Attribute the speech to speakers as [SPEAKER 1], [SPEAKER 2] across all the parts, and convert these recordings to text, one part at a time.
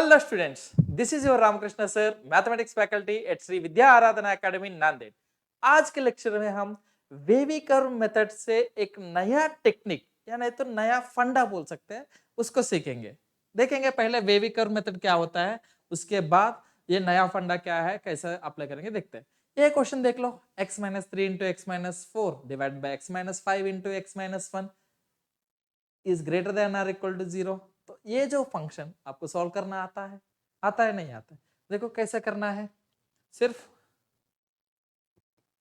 [SPEAKER 1] Hello students, this is your Ramakrishna sir, mathematics faculty at Shri Vidya Aradhana academy Nanded. आज के lecture में हम wavy curve method से एक नया टेक्निक या नहीं तो नया फंडा बोल सकते हैं, उसको सीखेंगे। देखेंगे पहले वेवी कर्व मेथड क्या होता है, उसके बाद ये नया फंडा क्या है, कैसे अप्लाई करेंगे देखते हैं। ये क्वेश्चन देख लो, x minus 3 into x minus 4 divide by x minus 5 into x minus 1 is greater than or equal to 0। तो ये जो फंक्शन आपको सॉल्व करना आता है नहीं आता है? देखो कैसे करना है। सिर्फ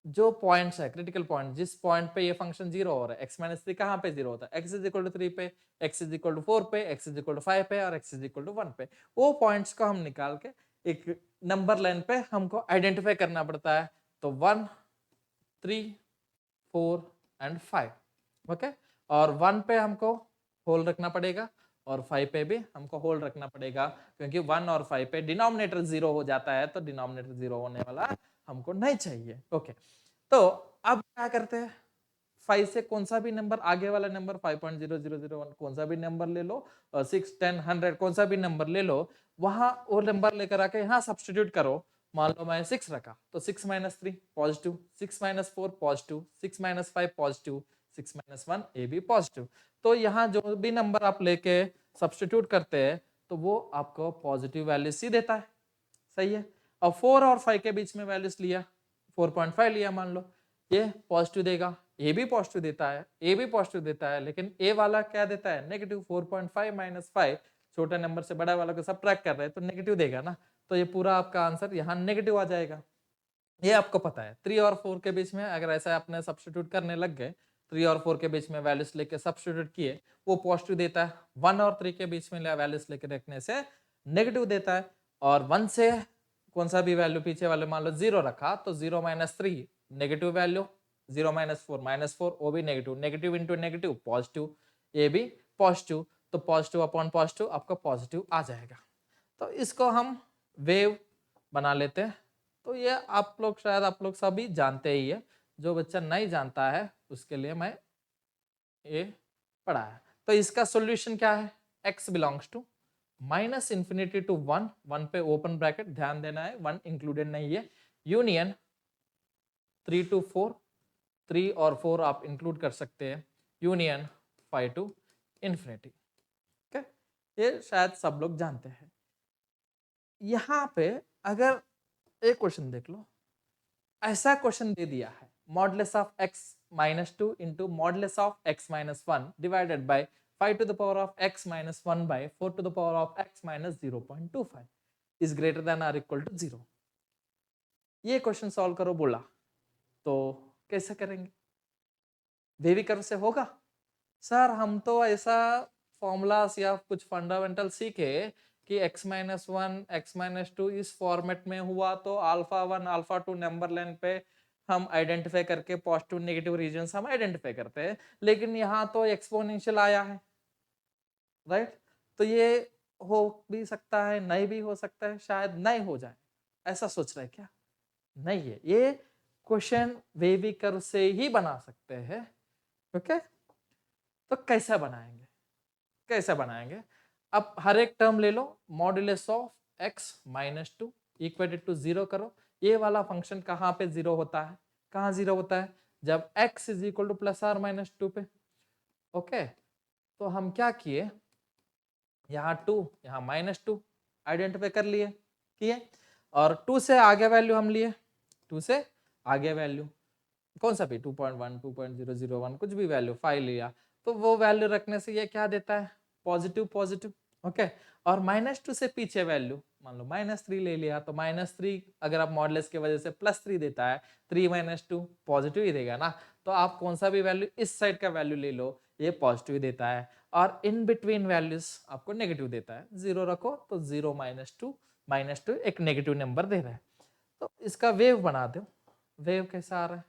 [SPEAKER 1] जो पॉइंट्स है, क्रिटिकल पॉइंट, जिस पॉइंट पे ये फंक्शन 0 हो रहा है, x माइनस 3 कहाँ पे 0 होता है, x इज इक्वल टू 3 पे, x इज इक्वल टू 4 पे, x इज इक्वल टू 5 पे और x इज इक्वल टू 1 पे। वो पॉइंट्स को हम निकाल के एक नंबर लाइन पे हमको आइडेंटिफाई करना पड़ता है। तो 1, 3, 4 एंड 5। ओके, और 1 पे हमको होल रखना पड़ेगा और 5 पे भी हमको होल रखना पड़ेगा, क्योंकि 1 और 5 पे डिनोमिनेटर 0 हो जाता है, तो डिनोमिनेटर 0 होने वाला हमको नहीं चाहिए। ओके, तो अब क्या करते हैं, 5 से कौन सा भी नंबर, आगे वाला नंबर 5.0001 कौन सा भी नंबर ले लो, 6, 10, 100 कौन सा भी नंबर ले लो, वहां वो नंबर लेकर आके यहाँ सब्स्टिट्यूट करो। मान लो मैं 6 रखा, तो 6 minus 3 positive, 6 minus 4 positive, 6 minus 5 positive, 6 minus 1 ये भी पॉजिटिव। तो यहाँ जो भी नंबर आप लेके सब्स्टिट्यूट करते हैं तो वो आपको पॉजिटिव वैल्यू सी देता है। सही है। अब 4 और 5 के बीच में वैल्यूज लिया, 4.5 लिया मान लो, ये पॉजिटिव देगा, ए भी पॉजिटिव देता है, ए भी पॉजिटिव देता है, लेकिन ए वाला क्या देता है, नेगेटिव। 4.5 माइनस 5, छोटे नंबर से बड़ा वाला को सब्ट्रैक्ट कर रहे हैं तो नेगेटिव देगा ना, तो ये पूरा आपका आंसर यहाँ नेगेटिव आ जाएगा। ये आपको पता है। 3 और 4 के बीच में अगर ऐसा आपने सब्स्टिट्यूट करने लग गए, 3 और 4 के बीच में वैल्यूज लेके सब्स्टिट्यूट किए, वो पॉजिटिव देता है। 1 और 3 के बीच में वैल्यूज लेके रखने से नेगेटिव देता है। और 1 से कौन सा भी वैल्यू पीछे वाले मान लो 0 रखा, तो 0 minus 3 negative value, 0 minus 4 minus 4 वो भी negative, negative into negative positive, ये भी पॉजिटिव, तो पॉजिटिव अपॉन पॉजिटिव आपका पॉजिटिव आ जाएगा। तो इसको हम वेव बना लेते हैं। तो ये आप लोग शायद आप लोग सभी जानते ही है, जो बच्चा नहीं जानता है उसके लिए मैं ये पढ़ा है। तो इसका सॉल्यूशन क्या है, x belongs to minus infinity to 1, 1 पे ओपन ब्रैकेट, ध्यान देना है 1 इंक्लूडेड नहीं है, यूनियन 3 टू 4, 3 और 4 आप इंक्लूड कर सकते हैं, यूनियन 5 टू इंफिनिटी। ओके, ये शायद सब लोग जानते हैं। यहाँ पे अगर एक क्वेश्चन देख लो, ऐसा क्वेश्चन दे दिया है, modulus of x minus 2 into modulus of x minus 1 divided by 5 to the power of x minus 1 by 4 to the power of x minus 0.25 is greater than or equal to 0। ये question solve करो बोला, तो कैसे करेंगे, wavy curve से होगा? Sir हम तो ऐसा फॉर्मूलास या कुछ फंडामेंटल सीखे कि x माइनस 1 x माइनस 2 इस फॉर्मेट में हुआ तो अल्फा 1 अल्फा 2 नंबर लाइन पे हम आइडेंटिफाई करके पॉजिटिव नेगेटिव रीजन्स हम आइडेंटिफाई करते हैं, लेकिन यहाँ तो एक्सपोनेंशियल आया है, राइट? तो ये हो भी सकता है, नहीं भी हो सकता है, शायद नहीं हो जाए, ऐसा सोच रहे क्या? नहीं है, ये क्वेश्चन वेवी कर्व से ही बना सकते हैं। ओके, तो कैसा बनाएंगे, कैसे बनाएंगे? अब हर एक टर्म ले लो, modulus of x minus 2 equated to 0 करो। ये वाला फंक्शन कहाँ पे 0 होता है, कहाँ 0 होता है, जब x is equal to plus or minus 2 पे। ओके, तो हम क्या किए, यहाँ 2 यहाँ माइनस 2 आइडेंटिफाई कर लिए, किए, और 2 से आगे वैल्यू हम लिए, 2 से आगे वैल्यू कौन सा भी 2.1 2.001 कुछ भी वैल्यू 5 लिया, तो वो वैल्यू रखने से ये क्या देता है, पॉजिटिव पॉजिटिव। ओके, और माइनस 2 से पीछे वैल्यू मान लो माइनस 3 ले लिया, तो माइनस 3 अगर आप मॉडुलस की वजह से प्लस 3 देता है, 3 माइनस 2 पॉजिटिव ही देगा ना, तो आप कौन सा भी वैल्यू इस साइड का वैल्यू ले लो, ये पॉजिटिव देता है, और इन बिटवीन वैल्यूज आपको नेगेटिव देता है। 0 रखो तो 0 माइनस टू एक नेगेटिव नंबर दे रहा है। तो इसका वेव बना दो, वेव कैसा आ रहा है,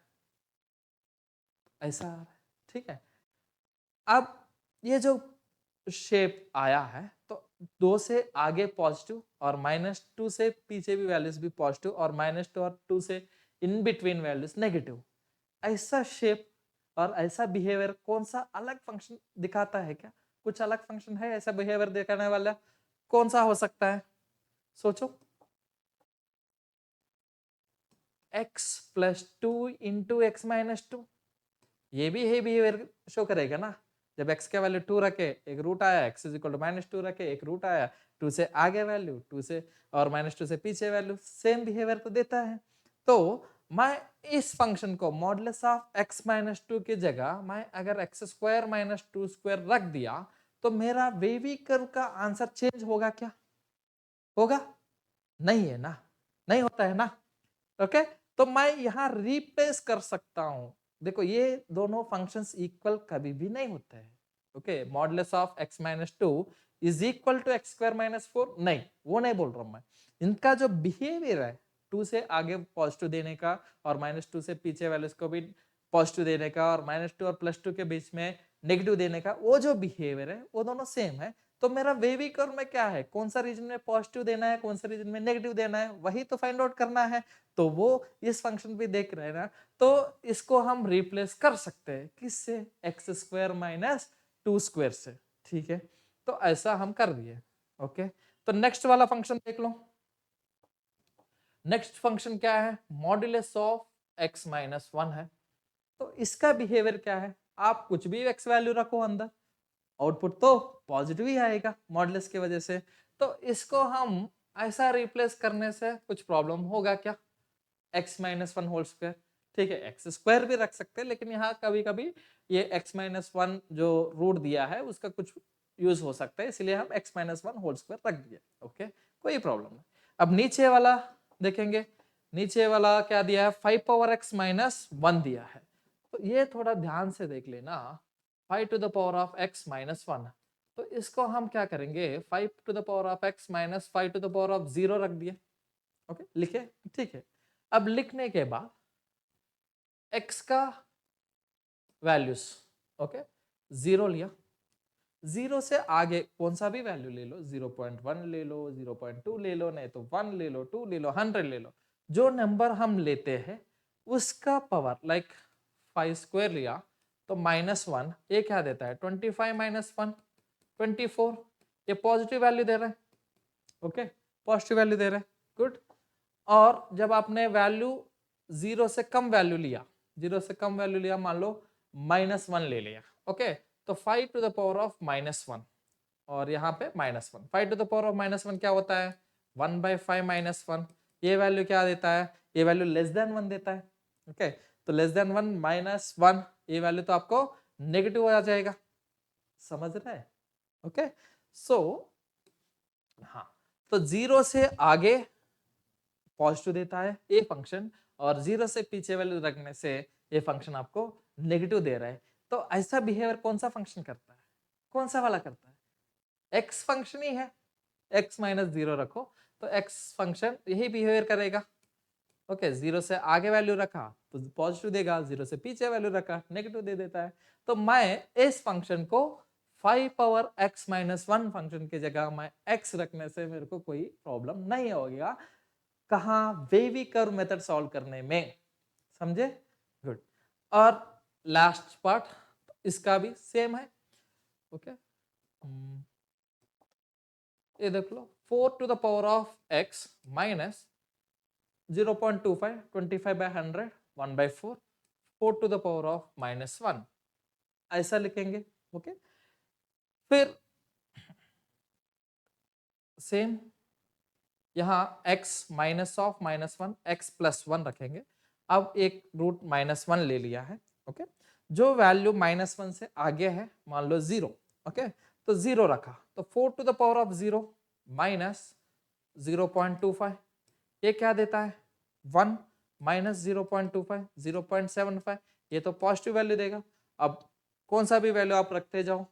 [SPEAKER 1] ऐसा आ रहा है, ठीक है। अब ये जो शेप आया है, तो 2 से आगे पॉजिटिव और माइनस 2 से पीछे भी वैल्यूज भी पॉजिटिव, और माइनस 2 और 2 से इन बिटवीन वैल्यूज नेगेटिव, ऐसा शेप और ऐसा बिहेवियर कौन सा अलग फंक्शन दिखाता है क्या, कुछ अलग फंक्शन है ऐसा बिहेवियर दिखाने वाला, कौन सा हो सकता है? सोचो, x plus 2 into x minus 2, ये भी है बिहेवियर शो करेगा ना। जब x का वैल्यू 2 रखे, एक रूट आया, x इज इक्वल टू -2 रखे, एक रूट आया, 2 से आगे वैल्यू, 2 से और -2 से पीछे वैल्यू, सेम बिहेवियर तो देता है। तो मैं इस फंक्शन को मॉडुलस ऑफ x -2 की जगह मैं अगर x स्क्वायर माइनस 2 स्क्वायर रख दिया तो मेरा वेवी कर्व का आंसर चेंज होगा क्या? होगा? नहीं है ना, नहीं होता है ना। ओके, तो मैं यहां रिप्लेस कर सकता हूं। देखो ये दोनों फंक्शंस इक्वल कभी भी नहीं होते हैं। Okay, modulus of x minus 2 is equal to x square minus 4, नहीं, वो नहीं बोल रहा हूं मैं। इनका जो बिहेवियर है 2 से आगे पॉजिटिव देने का और -2 से पीछे वैल्यूज को भी पॉजिटिव देने का और -2 और +2 के बीच में नेगेटिव देने का, वो जो बिहेवियर है वो दोनों सेम है। तो मेरा वेवी कर्व में क्या है, कौन सा रीजन में पॉजिटिव देना है, कौन सा रीजन में नेगेटिव देना है, वही तो फाइंड आउट करना है। तो वो इस फंक्शन पे देख रहे हैं ना, तो इसको हम रिप्लेस कर सकते हैं किससे, एक्स स्क्वायर माइनस 2 स्क्वायर से। ठीक है, तो ऐसा हम कर दिए। ओके, तो नेक्स्ट वाला फंक्शन देख लो। नेक्स्ट फंक्शन क्या है, मॉड्यूलस ऑफ x माइनस 1 है। तो इसका बिहेवियर क्या है, आप कुछ भी x वैल्यू रखो अंदर, आउटपुट तो पॉजिटिव ही आएगा मॉडुलस की वजह से। तो इसको हम ऐसा रिप्लेस करने से कुछ प्रॉब्लम होगा क्या, x माइनस 1 होल स्क्वायर। ठीक है, एक्स स्क्वायर भी रख सकते हैं, लेकिन यहाँ कभी कभी ये x माइनस 1 जो रूट दिया है उसका कुछ यूज हो सकता है, इसलिए हम x माइनस 1 होल स्क्वायर रख दिया। ओके, कोई प्रॉब्लम नहीं। अब नीचे वाला देखेंगे, नीचे वाला क्या दिया है, 5 पावर x माइनस 1 दिया है। तो ये थोड़ा ध्यान से देख लेना, 5 to the power of x minus 1, तो इसको हम क्या करेंगे, 5 to the power of x minus 5 to the power of 0 रख दिए। ओके, लिखे, ठीक है। अब लिखने के बाद x का वैल्यूज, ओके, 0 लिया, 0 से आगे कौन सा भी वैल्यू ले लो, 0.1 ले लो, 0.2 ले लो, नहीं तो 1 ले लो, 2 ले लो, 100 ले लो, जो नंबर हम लेते हैं उसका पावर, लाइक 5 स्क्वायर लिया तो -1, ये क्या देता है, 25 माइनस 1, 24, ये पॉजिटिव वैल्यू दे रहा है। ओके, पॉजिटिव वैल्यू दे रहा है, गुड। और जब आपने वैल्यू 0 से कम वैल्यू लिया, 0 से कम वैल्यू लिया, मान लो -1 ले लिया। ओके, तो 5 टू द पावर ऑफ -1 और यहाँ पे -1, 5 टू द पावर ऑफ -1 क्या होता है, 1/5 -1। ये वैल्यू क्या देता है, ये वैल्यू लेस देन 1 देता है। ओके, तो लेस देन 1 -1, ये वैल्यू तो आपको नेगेटिव आ जाएगा, समझ रहे हैं। ओके, सो हाँ, तो 0 से आगे पॉजिटिव देता है ये फंक्शन, और 0 से पीछे वैल्यू रखने से ये फंक्शन आपको नेगेटिव दे रहा है। तो ऐसा बिहेवियर कौन सा फंक्शन करता है, कौन सा वाला करता है, एक्स फंक्शन ही है। x माइनस 0 रखो तो x फंक्शन यही बिहेवियर करेगा। ओके, 0 से आगे वैल्यू रखा तो पॉजिटिव देगा, 0 से पीछे वैल्यू रखा नेगेटिव दे देता है। तो मैं इस फंक्शन को 5 पावर x माइनस 1 फंक्शन की जगह मैं x रखने से मेरे को कोई प्रॉब्लम नहीं होगा, कहा, वेवी कर्व मेथड सॉल्व करने में, समझे, गुड। और लास्ट पार्ट इसका भी सेम है। ओके, ये देख लो, 4 to the power of x minus 0.25, 25/100, 1/4, 4 to the power of -1, ऐसा लिखेंगे। ओके, फिर सेम यहाँ x minus of -1, x plus 1 रखेंगे। अब एक रूट -1 ले लिया है। ओके, जो वैल्यू -1 से आगे है, मान लो 0। ओके, तो 0 रखा तो 4 to the power of 0 minus 0.25, ये क्या देता है, 1 माइनस 0.25, 0.75, ये तो पॉजिटिव वैल्यू देगा। अब कौन सा भी वैल्यू आप रखते जाओ,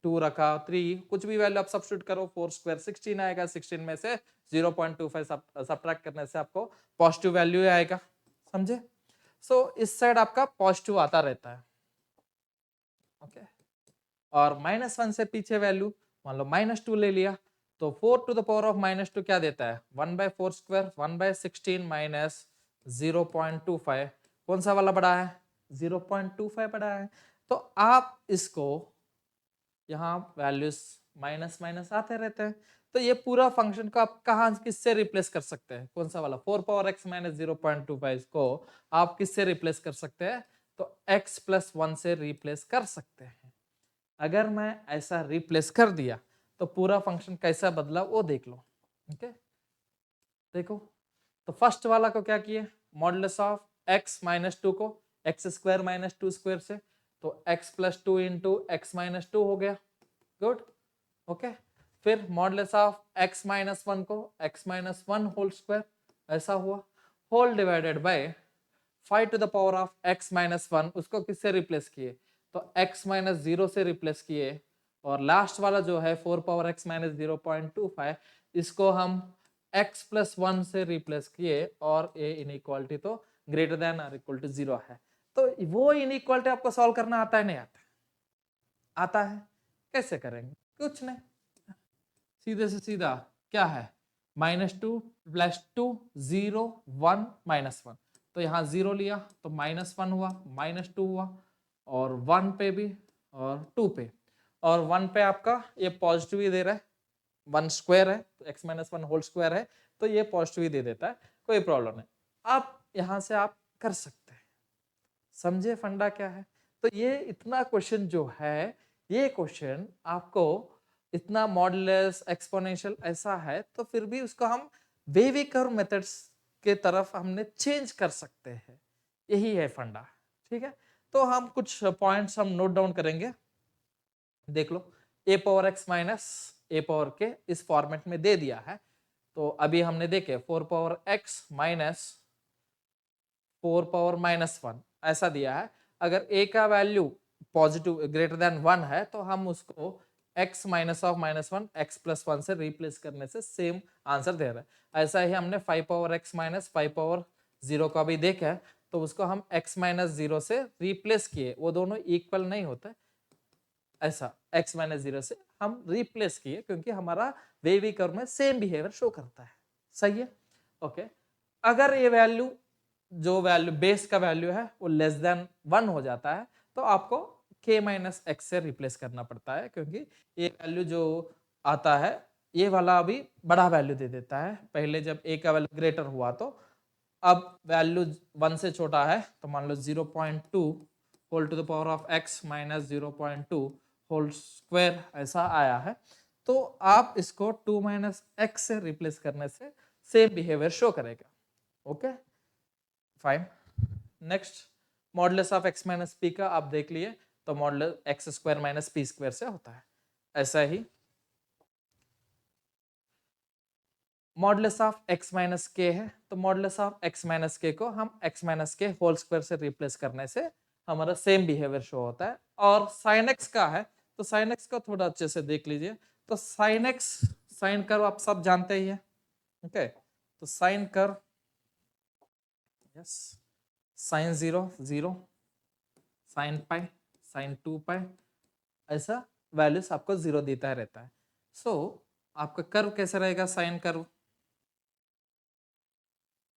[SPEAKER 1] 2 रखा, 3, कुछ भी वैल्यू आप सब्स्टिट्यूट करो, 4 स्क्वायर 16 आएगा, 16 में से 0.25 सब्ट्रैक्ट करने से आपको पॉजिटिव वैल्यू आएगा, समझे। सो इस साइड आपका पॉजिटिव आता रहता है। ओके, और -1 से पीछे वैल्यू मान लो -2 ले लिया तो 4 टू द पावर ऑफ -2 क्या देता है, 1/4 स्क्वायर, 1/16 माइनस 0.25, कौन सा वाला बड़ा है, 0.25 बड़ा है। तो आप इसको यहाँ वैल्यूज माइनस माइनस आते रहते हैं। तो ये पूरा फंक्शन को आप कहाँ किससे रिप्लेस कर सकते हैं, कौन सा वाला 4 पावर x माइनस 0.25 को आप किससे रिप्लेस कर सकते हैं, तो x प्लस 1 से रिप्लेस कर सकते हैं। अगर मैं ऐसा रिप्लेस कर दिया तो पूरा फंक्शन कैसा बदला वो देख लो। ओके देखो, तो फर्स्ट वाला को क्या किए, मॉडुलस ऑफ x माइनस 2 को x स्क्वायर माइनस 2 स्क्वायर से, तो x plus 2 into x minus 2 हो गया। गुड। ओके फिर मॉडुलस ऑफ x माइनस 1 को x माइनस 1 होल स्क्वायर, ऐसा हुआ, whole divided by 5 to the power of x minus 1, उसको किससे रिप्लेस किए, तो x माइनस 0 से रिप्लेस किए। और लास्ट वाला जो है 4 पावर x माइनस 0.25, इसको हम x प्लस 1 से रिप्लेस किए, और ये इनइक्वालिटी तो ग्रेटर देन और इक्वल टू 0 है। तो वो इनइक्वालिटी आपको सॉल्व करना आता है नहीं आता, आता है, कैसे करेंगे, कुछ नहीं, सीधे से सीधा क्या है, -2 प्लस 2 0 1 -1, तो यहाँ 0 लिया तो -1 हुआ, -2 हुआ, और 1 पे भी और 2 पे, और 1 पे आपका ये पॉजिटिव ही दे रहा है, 1 स्क्वायर है तो x माइनस 1 होल स्क्वायर है, तो ये पॉजिटिव ही दे देता है, कोई प्रॉब्लम नहीं। आप यहाँ से आप कर सकते हैं, समझे फंडा क्या है। तो ये इतना क्वेश्चन जो है, ये क्वेश्चन आपको इतना मॉडुलस एक्सपोनेंशियल ऐसा है, तो फिर भी उसको हम वेवी कर्व मेथड्स के तरफ हमने चेंज कर सकते हैं, यही है फंडा। ठीक है, तो हम कुछ पॉइंट्स हम नोट डाउन करेंगे, देख लो। ए पावर एक्स माइनस ए पावर के इस फॉर्मेट में दे दिया है, तो अभी हमने देखे 4 पावर एक्स माइनस 4 पावर -1 ऐसा दिया है। अगर a का वैल्यू पॉजिटिव ग्रेटर देन 1 है, तो हम उसको x minus of -1 x plus 1 से रिप्लेस करने से सेम आंसर दे रहा है। ऐसा ही हमने 5 पावर x माइनस 5 पावर 0 का भी देखा है, तो उसको हम x माइनस 0 से रिप्लेस किए, वो दोनों इक्वल नहीं होते, ऐसा x माइनस 0 से हम रिप्लेस किए, क्योंकि हमारा वेवी कर्व में सेम बिहेवियर शो करता है। सही है, ओके। अगर ये वैल्यू, जो वैल्यू बेस का वैल्यू है वो लेस देन 1 हो जाता है, तो आपको k माइनस एक्स से रिप्लेस करना पड़ता है, क्योंकि ये वैल्यू जो आता है, ये वाला अभी बड़ा वैल्यू दे देता है। पहले जब a का वैल्यू ग्रेटर हुआ, तो अब वैल्यू 1 से छोटा है, तो मान लो 0.2 whole to the power of x minus 0.2 whole square ऐसा आया है, तो आप इसको 2 माइनस एक्स से रिप्लेस करने से सेम बिहेवियर शो करेगा। Okay fine. Next, modulus of x minus P का आप देख लिए, तो modulus x square minus P square से होता है। ऐसा ही मॉडुलस ऑफ x माइनस के है, तो मॉडुलस ऑफ x माइनस के को हम x माइनस के होल स्क्वायर से रिप्लेस करने से हमारा सेम बिहेवियर शो होता है। और साइन x का है, तो साइन x का थोड़ा अच्छे से देख लीजिए। तो साइन x, साइन कर्व आप सब जानते ही है, ओके। तो sine curve, yes, sine 0 0, sine pi, sine 2 pi, ऐसा वैल्यूज आपको 0 देता रहता है। सो आपका कर्व कैसा रहेगा, साइन कर्व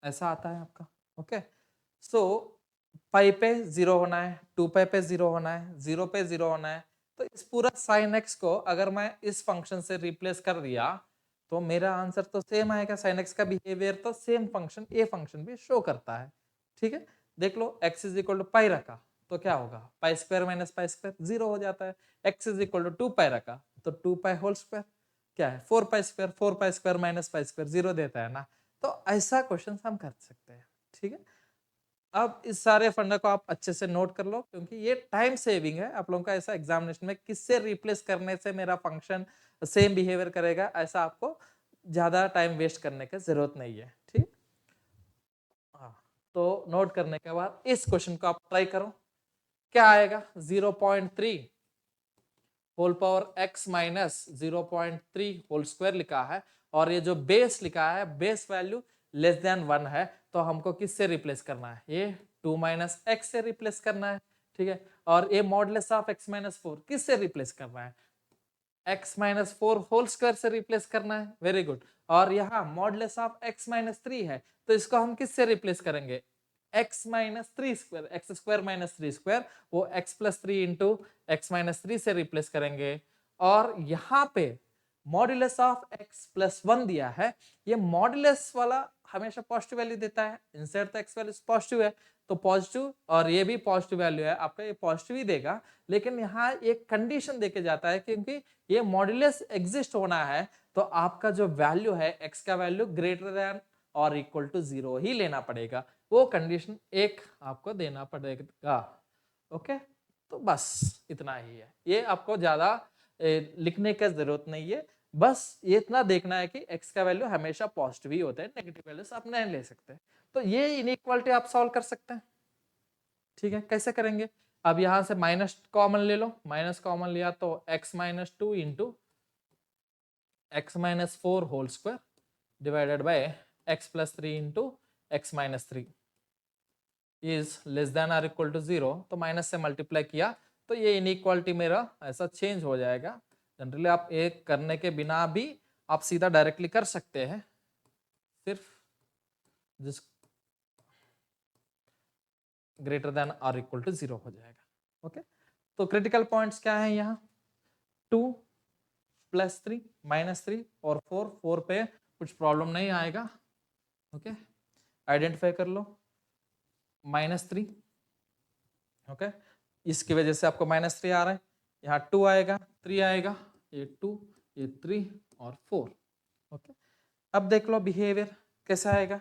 [SPEAKER 1] ऐसा आता है आपका, ओके। सो पाई पे 0 होना है, 2 पाई पे 0 होना है, 0 पे 0 होना है। तो इस पूरा साइन एक्स को अगर मैं इस फंक्शन से रिप्लेस कर दिया, तो मेरा आंसर तो सेम आएगा। साइन एक्स का बिहेवियर तो सेम फंक्शन ए फंक्शन भी शो करता है। ठीक है, देख लो, x इज इक्वल टू पाई रखा तो क्या होगा, pi square minus pi square 0 हो जाता है। x इज इक्वल टू 2 पाई रखा तो 2 पाई होल स्क्वायर क्या है, 4 pi square minus pi square 0 देता है ना। तो ऐसा क्वेश्चन हम कर सकते हैं। ठीक है, अब इस सारे फंडा को आप अच्छे से नोट कर लो, क्योंकि ये टाइम सेविंग है आप लोगों का। ऐसा एग्जामिनेशन में किससे रिप्लेस करने से मेरा फंक्शन सेम बिहेवियर करेगा, ऐसा आपको ज्यादा टाइम वेस्ट करने की जरूरत नहीं है। ठीक, हाँ, तो नोट करने के बाद इस क्वेश्चन को आप ट्राई करो, क्या आएगा, 0.3 whole power x minus 0.3 whole square लिखा है, और ये जो बेस लिखा है, बेस वैल्यू लेस देन 1 है, तो हमको किससे रिप्लेस करना है, ये 2 माइनस एक्स से रिप्लेस करना है। ठीक है, और ये मॉडुलस ऑफ x माइनस 4 किससे रिप्लेस करना है, x माइनस 4 होल स्क्वायर से रिप्लेस करना है। Very good. और यहाँ मॉडुलस ऑफ x माइनस 3 है, तो इसको हम किससे रिप्लेस करेंगे, x minus 3 square, x square minus 3 square, वो x plus 3 into x minus 3 से रिप्लेस करेंगे। और यहाँ पे मॉड्यूलस ऑफ x प्लस 1 दिया है, ये मॉड्यूलस वाला हमेशा पॉजिटिव वैल्यू देता है, इंसर्ट तो x वैल्यू पॉजिटिव है तो पॉजिटिव, और ये भी पॉजिटिव वैल्यू है आपका, ये पॉजिटिव ही देगा। लेकिन यहाँ एक कंडीशन देके जाता है, क्योंकि ये मॉड्यूलस एग्जिस्ट होना है तो आपका जो वैल्यू है x का वैल्यू ग्रेटर देन और इक्वल टू 0 ही लेना पड़ेगा, वो कंडीशन एक आपको देना पड़ेगा। ओके, तो बस इतना ही है, ये आपको ज्यादा लिखने की जरूरत नहीं है, बस ये इतना देखना है कि x का वैल्यू हमेशा पॉजिटिव ही होता है, नेगेटिव वैल्यूज आप नहीं ले सकते। तो ये इनइक्वालिटी आप सॉल्व कर सकते हैं। ठीक है, कैसे करेंगे? अब यहां से माइनस कॉमन ले लो, माइनस कॉमन लिया तो x minus 2 into x minus 4 whole square divided by x plus 3 into x minus 3 is less than or equal to 0। तो माइनस से मल्टीप्लाई किया तो ये इनइक्वालिटी मेरा ऐसा चेंज हो जाएगा। जनरली आप एक करने के बिना भी आप सीधा डायरेक्टली कर सकते हैं, सिर्फ जिस greater than or equal to 0 हो जाएगा। ओके, तो क्रिटिकल पॉइंट्स क्या है यहाँ? 2 प्लस 3 माइनस 3 और 4 पे कुछ प्रॉब्लम नहीं आएगा। ओके, आइडेंटिफाई कर लो -3। ओके, इसकी वजह से आपको -3 आ रहा है, यहाँ 2 आएगा, 3 आएगा, ये 2, ये 3 और 4। ओके, अब देख लो बिहेवियर कैसा आएगा।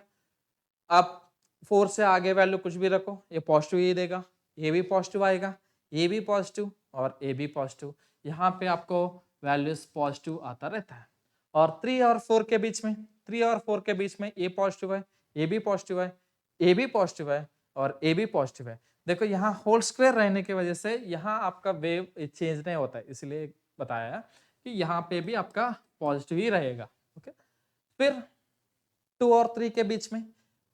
[SPEAKER 1] आप 4 से आगे वैल्यू कुछ भी रखो, ये पॉजिटिव ही देगा, ये भी पॉजिटिव आएगा, ये भी पॉजिटिव और ये भी पॉजिटिव। यहाँ पे आपको वैल्यूज पॉजिटिव आता रहता है। और 3 और 4 के बीच में, 3 और 4 के बीच में ये पॉजिटिव है, ये भी पॉजिटिव है, ये भी पॉजिटिव है और ये भी पॉजिटिव है। देखो यहाँ होल स्क्वायर रहने की वजह से यहाँ आपका वेव चेंज नहीं होता है, इसलिए बताया कि यहाँ पे भी आपका पॉजिटिव ही रहेगा। ओके, फिर 2 और 3 के बीच में,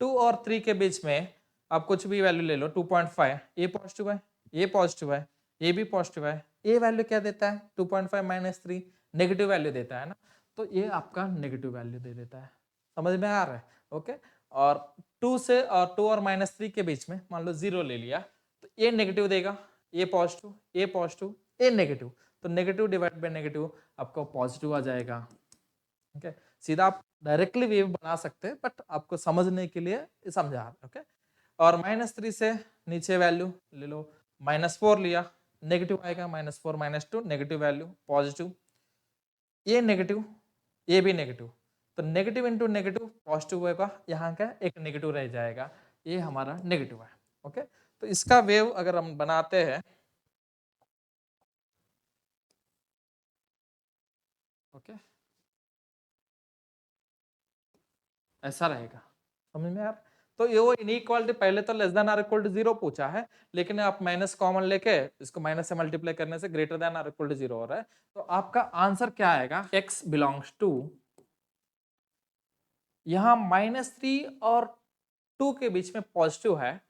[SPEAKER 1] 2 और 3 के बीच में आप कुछ भी वैल्यू ले लो, 2.5 ये पॉजिटिव है, ये पॉजिटिव है, ये भी पॉजिटिव है। ये वैल्यू क्या देता है? 2.5 माइनस 3 नेगेटिव वैल्यू देता है ना, तो ये आपका नेगेटिव वैल्यू दे देता है। समझ में आ रहा है? ओके, और 2 और -3 के बीच में मान लो 0 ले लिया तो ये नेगेटिव देगा, ये पॉजिटिव, ये पॉजिटिव, ये नेगेटिव, तो नेगेटिव डिवाइड बाय नेगेटिव आपको पॉजिटिव आ जाएगा। ओके, सीधा आप डायरेक्टली वेव बना सकते हैं, बट आपको समझने के लिए समझा। ओके, और -3 से नीचे वैल्यू ले लो, -4 लिया, नेगेटिव आएगा, -4 -2 नेगेटिव वैल्यू पॉजिटिव, ये नेगेटिव, ये भी नेगेटिव, तो नेगेटिव इंटू नेगेटिव पॉजिटिव होगा, यहाँ का एक नेगेटिव रह जाएगा, ये हमारा नेगेटिव है। ओके, तो इसका वेव अगर हम बनाते हैं, ओके, ऐसा रहेगा। समझ में यार? तो ये वो इनइक्वालिटी पहले तो less than or equal to 0 पूछा है, लेकिन आप माइनस कॉमन लेके इसको माइनस से मल्टीप्लाई करने से greater than or equal to 0 हो रहा है, तो आपका आंसर क्या आएगा? x बिलोंग्स टू, यहाँ -3 और 2 के बीच में पॉजिटिव है।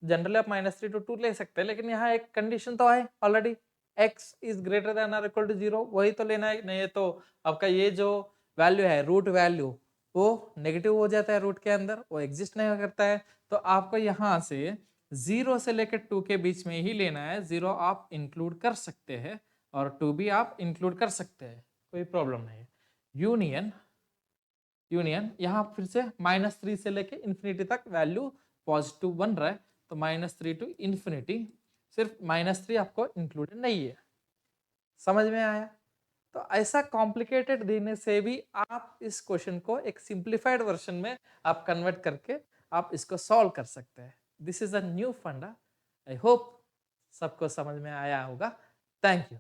[SPEAKER 1] जनरली आप -3 to 2 ले सकते हैं, लेकिन यहाँ एक कंडीशन तो है already, x is greater than or equal to 0, वही तो लेना है। नहीं तो आपका ये जो वैल्यू है, रूट वैल्यू, वो नेगेटिव हो जाता है रूट के अंदर, वो एग्जिस्ट नहीं करता है। तो आपको यहाँ से 0 से लेकर 2 के बीच में ही लेना है। 0 आप इंक्लूड कर सकते हैं और 2 भी आप इंक्लूड कर सकते हैं, कोई प्रॉब्लम नहीं है। यूनियन, यूनियन यहाँ फिर से -3 से लेके इन्फिनिटी तक वैल्यू पॉजिटिव बन रहा है, तो -3 टू इन्फिनिटी, सिर्फ -3 आपको इंक्लूडेड नहीं है। समझ में आया? तो ऐसा कॉम्प्लिकेटेड देने से भी आप इस क्वेश्चन को एक सिंप्लीफाइड वर्जन में आप कन्वर्ट करके आप इसको सॉल्व कर सकते हैं। दिस इज अ न्यू फंडा। आई होप सबको समझ में आया होगा। Thank you.